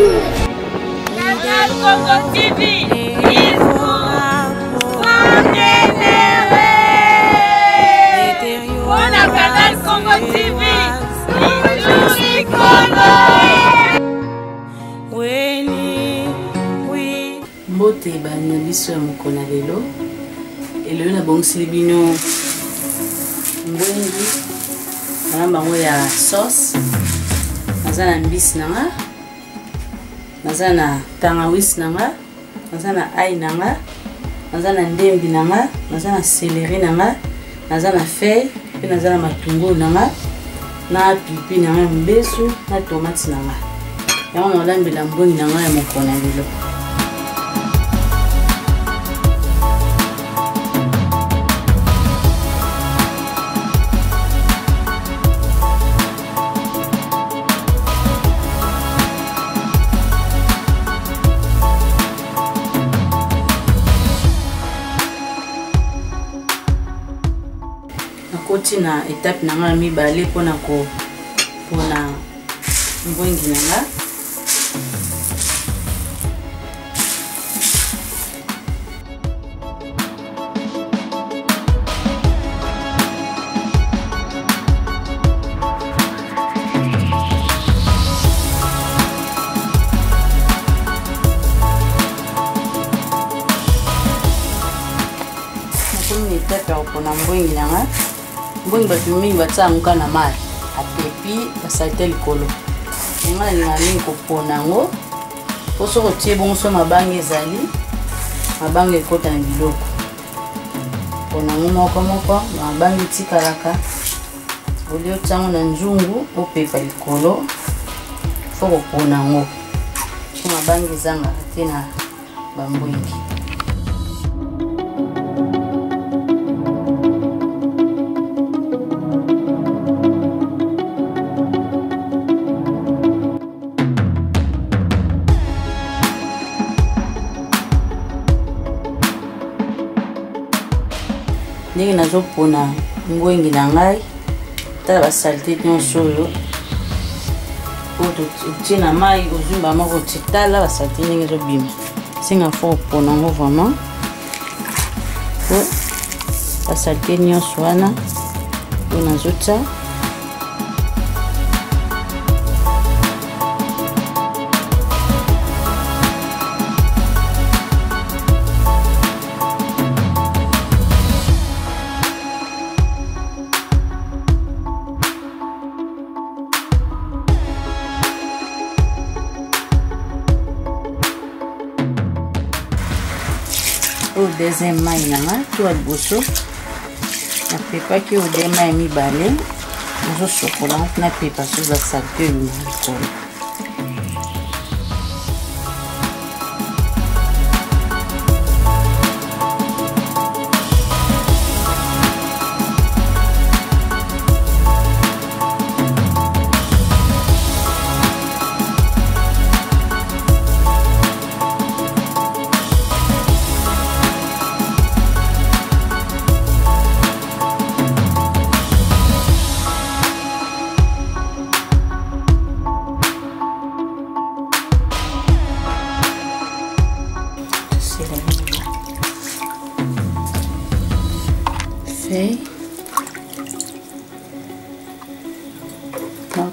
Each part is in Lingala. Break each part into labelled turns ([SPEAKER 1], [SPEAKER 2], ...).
[SPEAKER 1] Canal Congo TV is on a Canal Congo TV
[SPEAKER 2] Mbote bana biso ya mokona lelo elelo na bongisi bino mbwengi na bango ya sauce naza na mbisi nanga naza na tangawisi nanga naza na ai nanga naza na ndembi nanga naza na céleri nanga naza na feuille pe naza na matungulu nanga na pipi nanga mbesu na tomate nanga yango na olambela mbongi nanga ya mokona lelo nakoti na étape nanga mibale pona mbwengi nanga nakomi étape ya kopona mbwengi nanga mbongi bato mingi batsanguka na mai apepi basalite likolo yango nalinga mingi kopona yango po soki otie bongo so mabanga ezali mabanga ekota na biloko pona yango moko mabanga etikalaka olie otiango na nzungu opepa likolo fo kopona yango so mabanga ezangaka te na bambwengi ndenge nazopona mbwengi na ngai tala basalite nyonso oyo otie na mai ozumba moko titala basalite ndenge ezobima singa fo opona yango vraiment po basalite nyonso wana oyo nazotia au deuxième mai nanga to a liboso napepaki au deuxième mai mibale nazosokola napepa so za salite oyo na likolo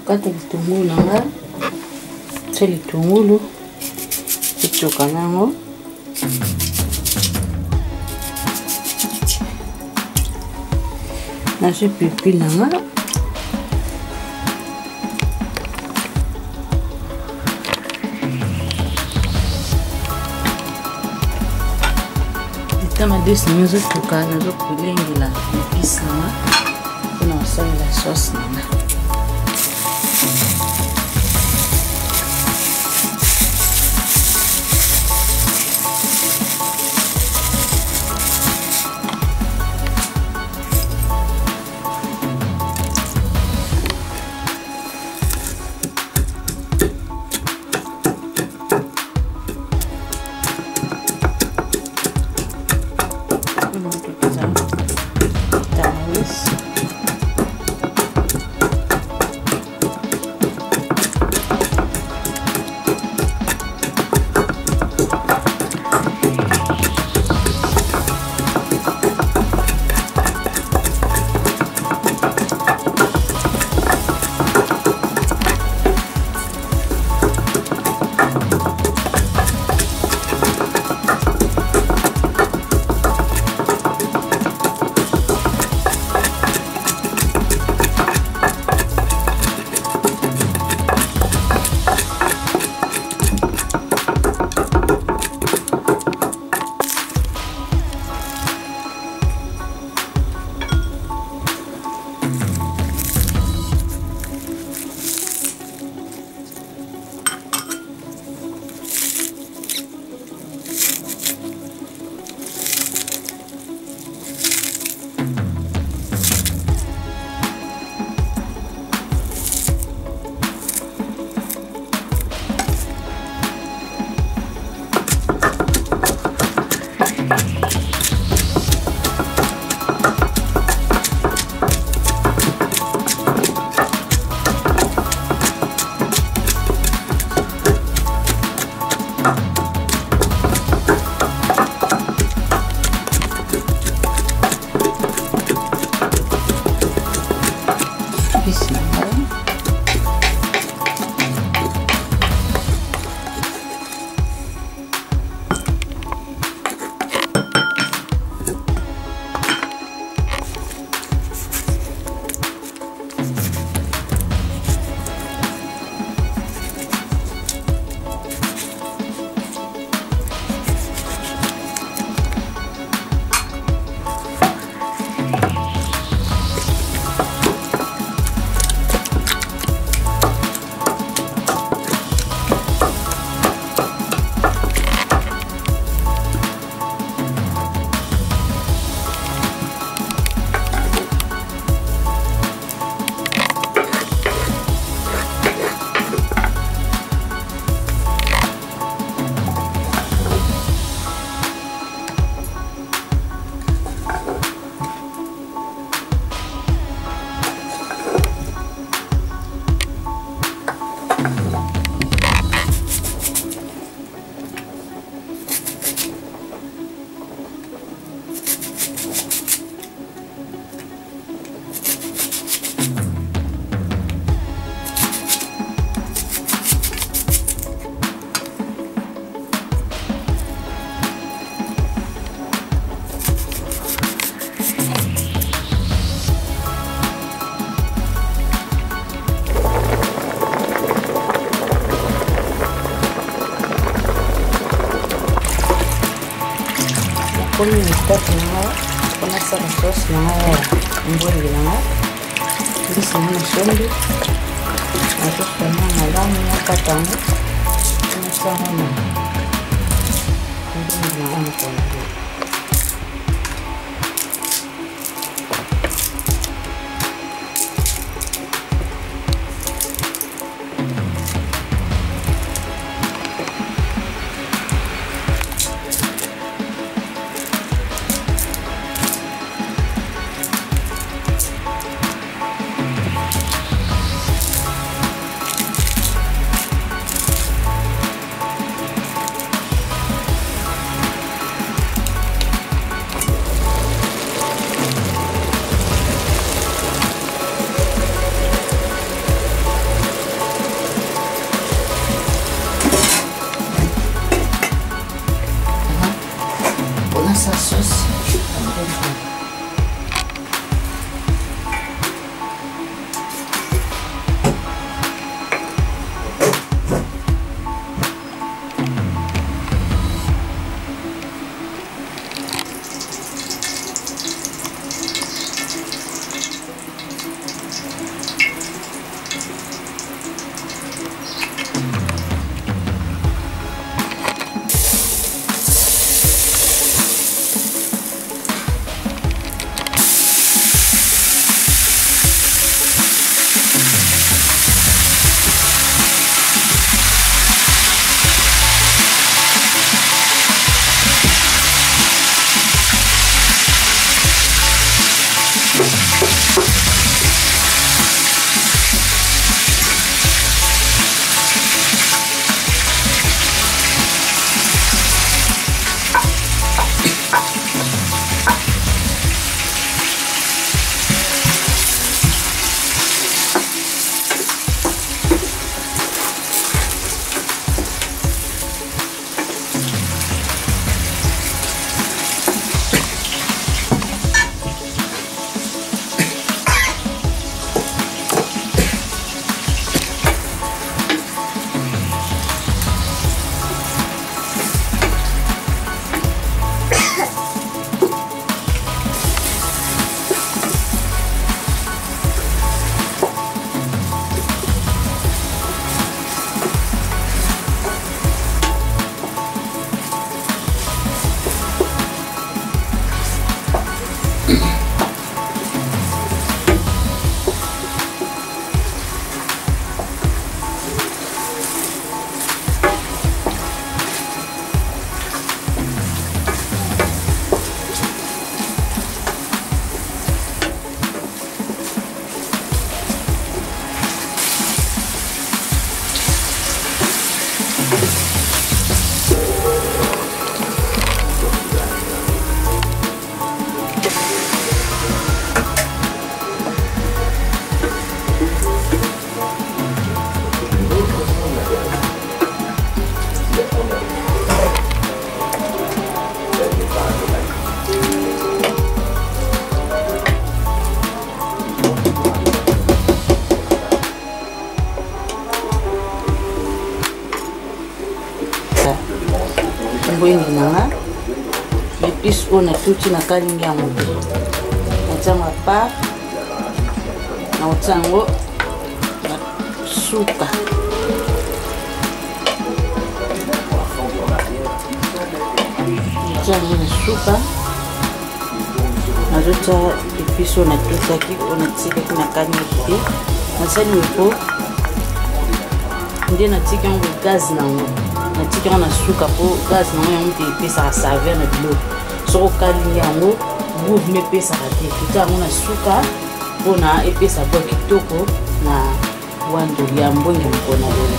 [SPEAKER 2] nakata litungulu nanga tia litungulu etoka nango nazwi pipi nanga tama desi nazotoka nazokolengela episi nanga mpona kosalela sauce nanga komi mitatu nanga mpona sala sauce nanga ya mbwenge nanga mbisi nanga na sombe natosana malamu nakata yango nasango na mbwenge nanga mokona essa sauce. Mbwenge nanga épice oyo natuti na kalingi yango natia mapa naotia yango na suka natia yango na suka nazotia épice oyo natutaki oyo natikaki na kalingi te nasali mipo nde natiki yango gaz nango natiki yango na suka po gaz nango yango te epesaka saveur na biloko soko okalingi yango goût mepesaka te totia yango na suka mpona epesa bo kitoko na wandoli ya mbonge mokona lelo.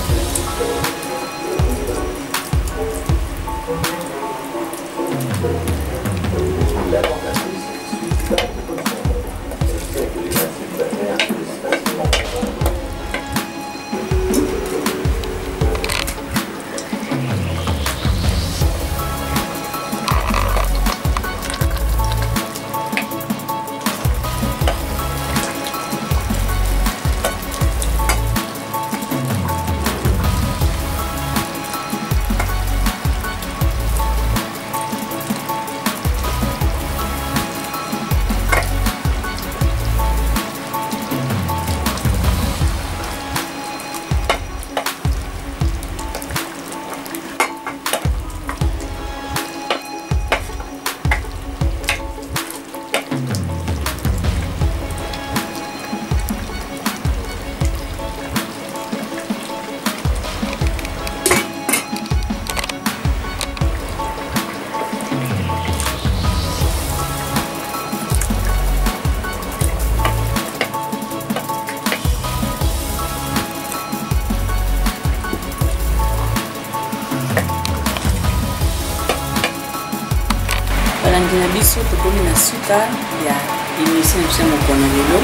[SPEAKER 2] molandi na biso tokomi na suka ya émission biso mokona lelo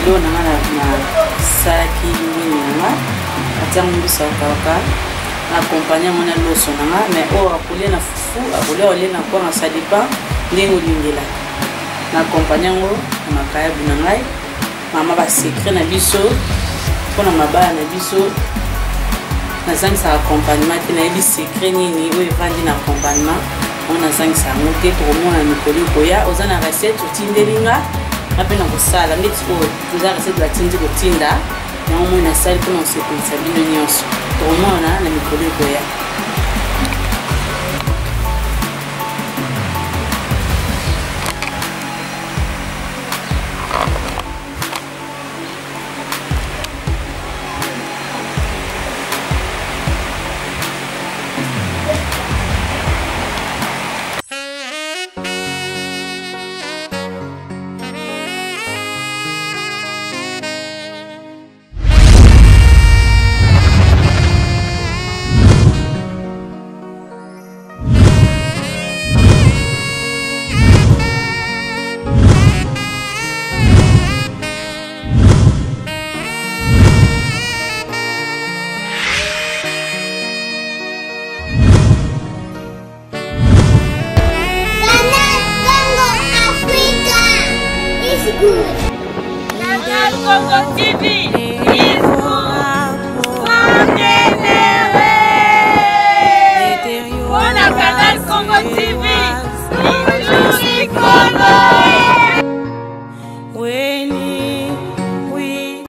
[SPEAKER 2] lelo nanga na salaki mbwingi nanga atiango mbiso akawaka na accompagner mona loso nanga mais oyo akolia na fufu akolia olie na kwanga ça dépend ndenge olingela na accompagner yango na makayabu na ngai mama basekret na biso mpona mabala na biso nazangisa accompagnement te nayebi secret nini oyo evandi na accompagnement oyo nazangisa yango te tokomona mikolo ekoya oza na recette otindelinga nga mpe na kosala ndeti oyo toza recette batindi kotinda yango moi nasali mpona kosepelisa bino nyonso tokomona na mikolo ekoya